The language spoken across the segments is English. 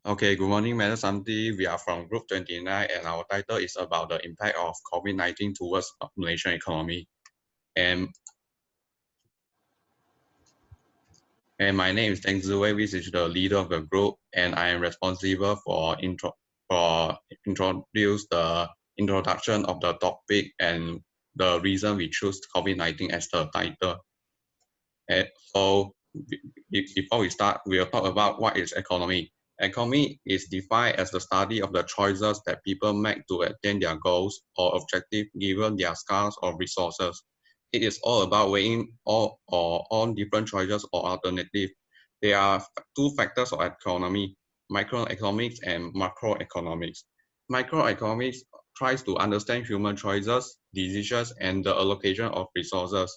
Okay, good morning, Madam Santi. We are from Group 29, and our title is about the impact of COVID-19 towards Malaysian economy. And, and my name is Teng Ziwei, which is the leader of the group, and I am responsible for introduce the introduction of the topic and the reason we choose COVID-19 as the title. And so before we start, we'll talk about what is economy. Economy is defined as the study of the choices that people make to attain their goals or objective given their scales of resources. It is all about weighing all different choices or alternatives. There are two factors of economy, microeconomics and macroeconomics. Microeconomics tries to understand human choices, decisions, and the allocation of resources.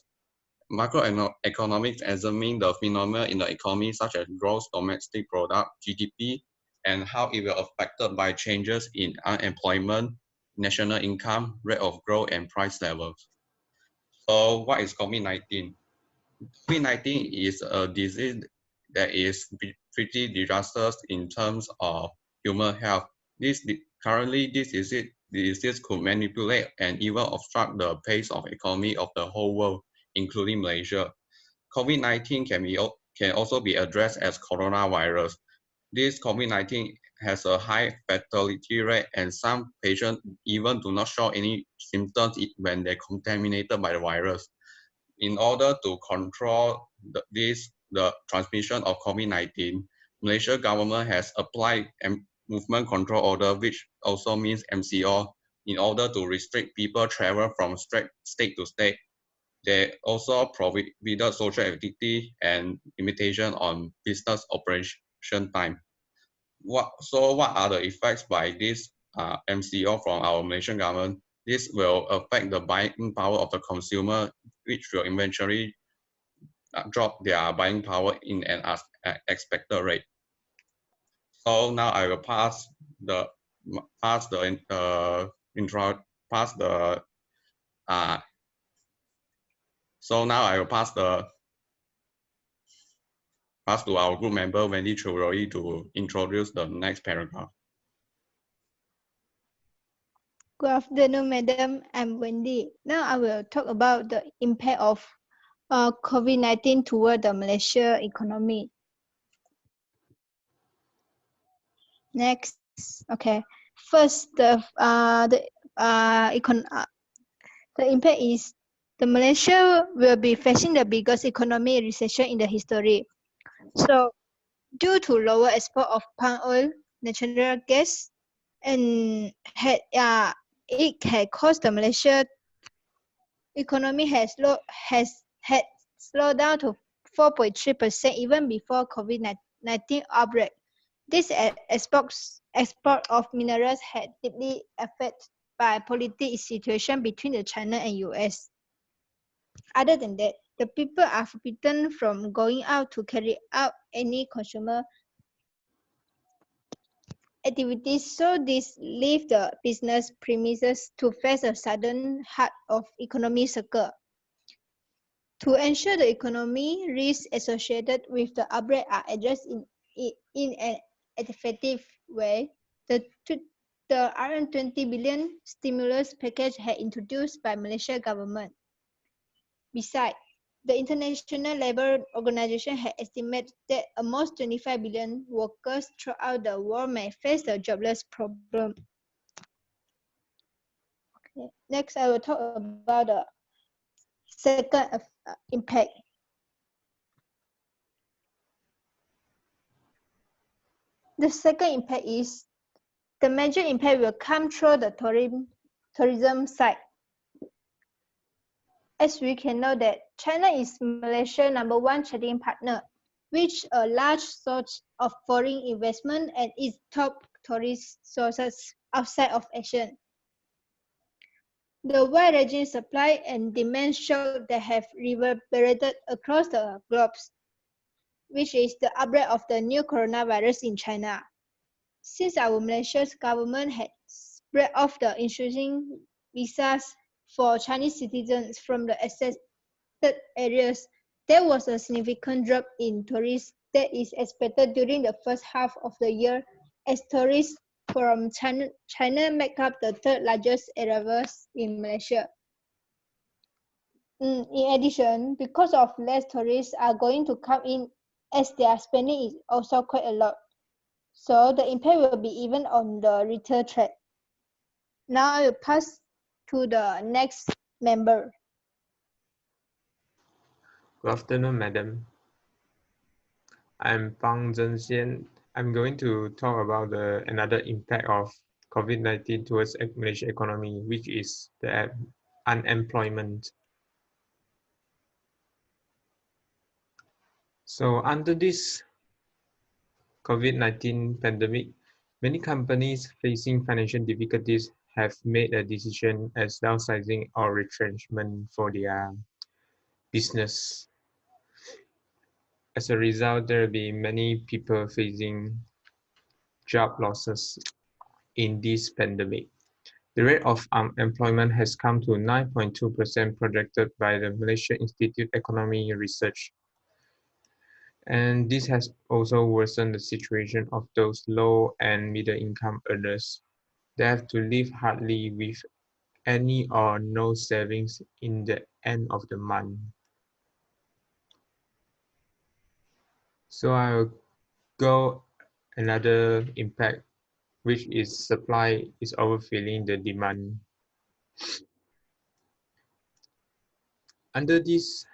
Macroeconomics examine the phenomena in the economy such as gross domestic product, GDP, and how it will affected by changes in unemployment, national income, rate of growth, and price levels. So what is COVID-19? COVID-19 is a disease that is pretty disastrous in terms of human health. Currently, this disease could manipulate and even obstruct the pace of economy of the whole world, including Malaysia. COVID-19 can also be addressed as coronavirus. This COVID-19 has a high fatality rate, and some patients even do not show any symptoms when they're contaminated by the virus. In order to control the transmission of COVID-19, Malaysia government has applied movement control order, which also means MCO, in order to restrict people travel from state to state. They also prohibited social activity and limitation on business operation time. What are the effects by this MCO from our Malaysian government? This will affect the buying power of the consumer, which will eventually drop their buying power in an expected rate. So now I will pass the intro pass the so now I will pass to our group member Wendy Churoi to introduce the next paragraph. Good afternoon, Madam. I'm Wendy. Now I will talk about the impact of COVID-19 toward the Malaysia economy. Next, okay. First, the impact is the Malaysia will be facing the biggest economic recession in the history. So, due to lower export of palm oil, natural gas, and it had caused the Malaysia economy has had slowed down to 4.3% even before COVID-19 outbreak. This export of minerals had deeply affected by political situation between the China and US. Other than that, the people are forbidden from going out to carry out any consumer activities, so this leaves the business premises to face a sudden hard of economic cycle. To ensure the economy risks associated with the outbreak are addressed in an effective way, the RM20 billion stimulus package had introduced by Malaysia government. Besides, the International Labour Organization had estimated that almost 25 billion workers throughout the world may face the jobless problem. Okay. Next, I will talk about the second impact. The second impact is the major impact will come through the tourism side. As we can know that China is Malaysia's #1 trading partner, which a large source of foreign investment and its top tourist sources outside of Asia. The wide-ranging supply and demand shock that have reverberated across the globe, which is the outbreak of the new coronavirus in China. Since our Malaysia's government had spread off the issuing visas for Chinese citizens from the affected areas, there was a significant drop in tourists that is expected during the first half of the year as tourists from China make up the third largest arrivals in Malaysia. In addition, because of less tourists are going to come in as their spending is also quite a lot. So the impact will be even on the retail trade. Now I will pass to the next member. Good afternoon, madam. I'm Fang Zhenxian. I'm going to talk about another impact of COVID-19 towards Malaysia economy, which is the unemployment. So under this COVID-19 pandemic, many companies facing financial difficulties have made a decision as downsizing or retrenchment for their business. As a result, there will be many people facing job losses in this pandemic. The rate of unemployment has come to 9.2% projected by the Malaysia Institute Economy Research. And this has also worsened the situation of those low and middle income earners. They have to live hardly with any or no savings in the end of the month. So I'll go another impact, which is supply is overfilling the demand. Under this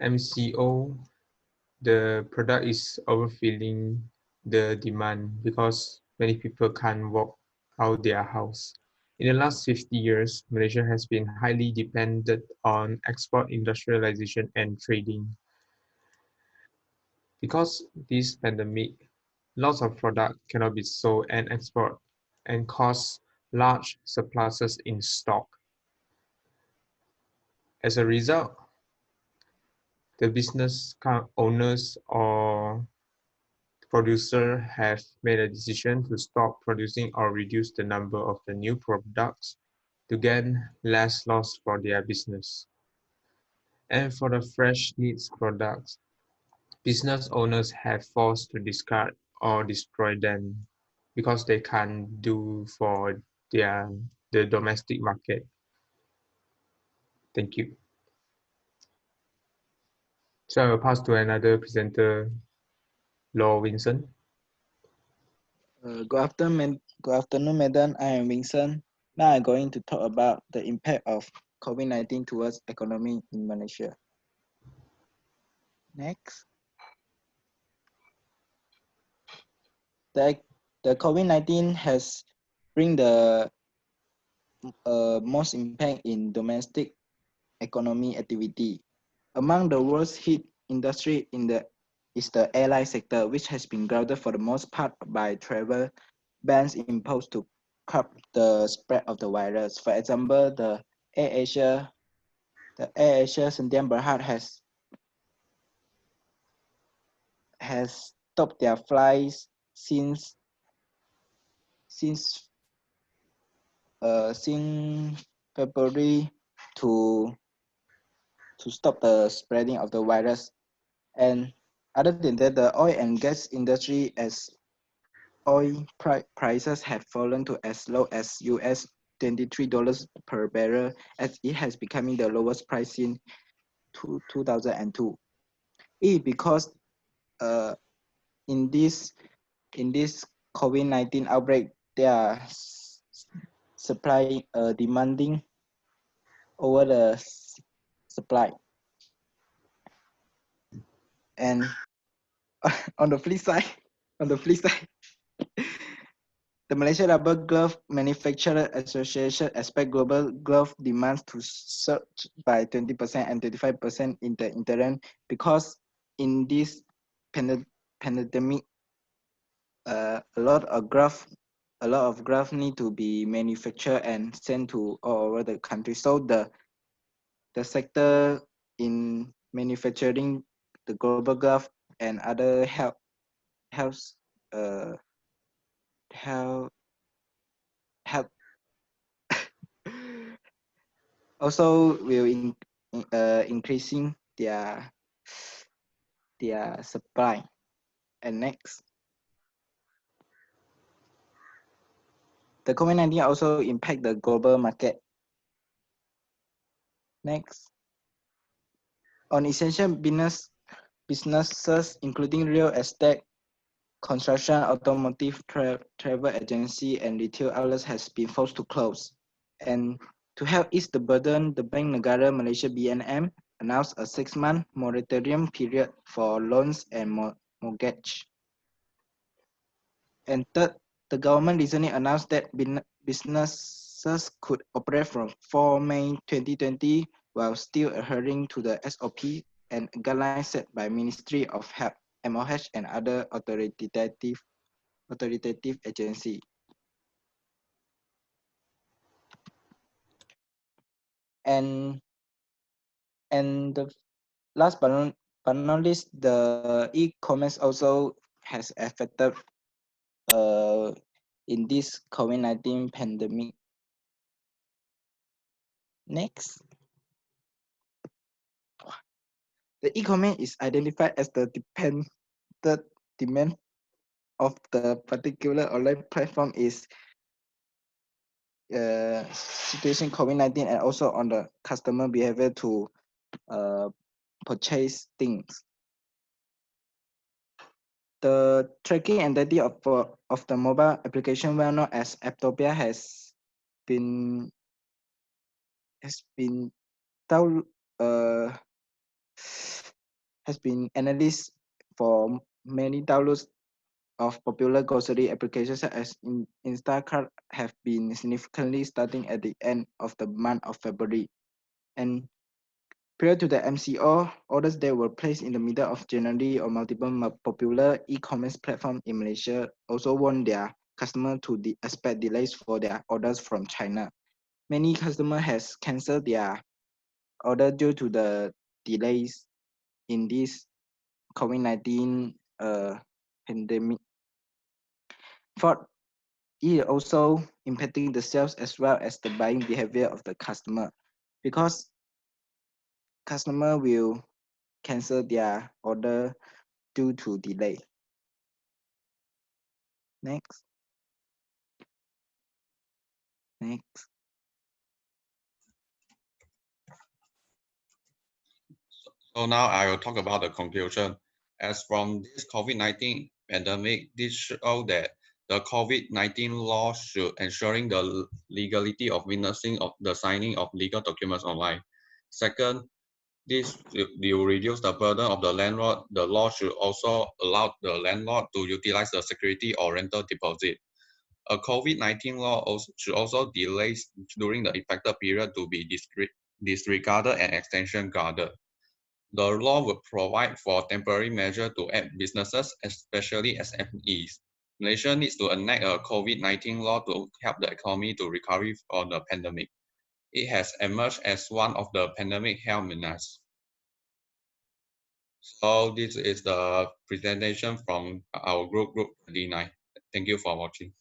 MCO, the product is overfilling the demand because many people can't walk out their house. In the last 50 years, Malaysia has been highly dependent on export industrialization and trading. Because this pandemic, lots of product cannot be sold and export and cause large surpluses in stock. As a result, the business owners or producer have made a decision to stop producing or reduce the number of the new products to gain less loss for their business. And for the fresh needs products, business owners have forced to discard or destroy them because they can't do for the domestic market. Thank you. So I will pass to another presenter, Law Vincent. Good afternoon, madam. I am Vincent. Now I'm going to talk about the impact of COVID-19 towards economy in Malaysia. Next. The COVID-19 has bring the most impact in domestic economy activity. Among the worst hit industry is the airline sector, which has been grounded for the most part by travel bans imposed to curb the spread of the virus. For example, the AirAsia Sdn Bhd has stopped their flights since February to stop the spreading of the virus. And other than that, the oil and gas industry, as oil prices have fallen to as low as US $23 per barrel, as it has becoming the lowest price in 2002. Because in this COVID-19 outbreak, they are demanding over the supply. And on the flip side, the Malaysia Rubber Glove Manufacturer Association expect global glove demands to surge by 20% and 35% in the interim, because in this pandemic, a lot of gloves need to be manufactured and sent to all over the country. So the sector in manufacturing the global glove and other health also will increasing their supply. And next. The COVID-19 also impact the global market. Next. On essential businesses, including real estate, construction, automotive, travel agency, and retail outlets has been forced to close. And to help ease the burden, the Bank Negara Malaysia BNM announced a 6-month moratorium period for loans and mortgage. And third, the government recently announced that businesses could operate from 4 May 2020 while still adhering to the SOP and guidelines set by Ministry of Health, MOH, and other authoritative agency. And the last but not least, the e-commerce also has affected in this COVID-19 pandemic. Next. The e-commerce is identified as the demand of the particular online platform is situation COVID-19 and also on the customer behavior to purchase things. The tracking entity of the mobile application, well known as Apptopia, has been analyzed for many downloads of popular grocery applications such as Instacart have been significantly starting at the end of the month of February. And prior to the MCO, orders that were placed in the middle of January on multiple popular e-commerce platforms in Malaysia also warned their customers to expect delays for their orders from China. Many customers has canceled their order due to the delays in this COVID-19 pandemic. Fourth, it also impacting the sales as well as the buying behavior of the customer, because customer will cancel their order due to delay. Next. Next. So now I will talk about the conclusion. As from this COVID-19 pandemic, this shows that the COVID-19 law should ensuring the legality of witnessing of the signing of legal documents online. Second, this will reduce the burden of the landlord. The law should also allow the landlord to utilize the security or rental deposit. A COVID-19 law should also delay during the affected period to be disregarded and extension guarded. The law will provide for temporary measures to aid businesses, especially SMEs. Malaysia needs to enact a COVID-19 law to help the economy to recover from the pandemic. It has emerged as one of the pandemic health menace. So this is the presentation from our group D9. Thank you for watching.